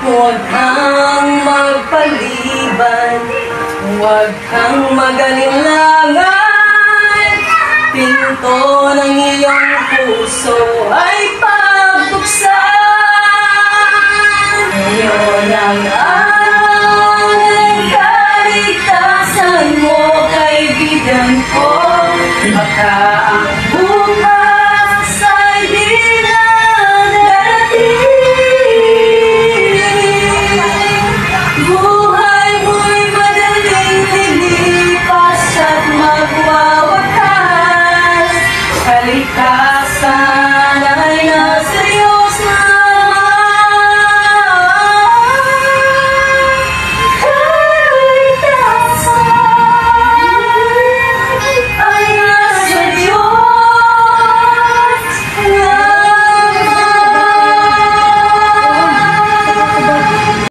Huwag kang magpaliban, huwag kang magalinlangan. Pinto ng iyong puso ay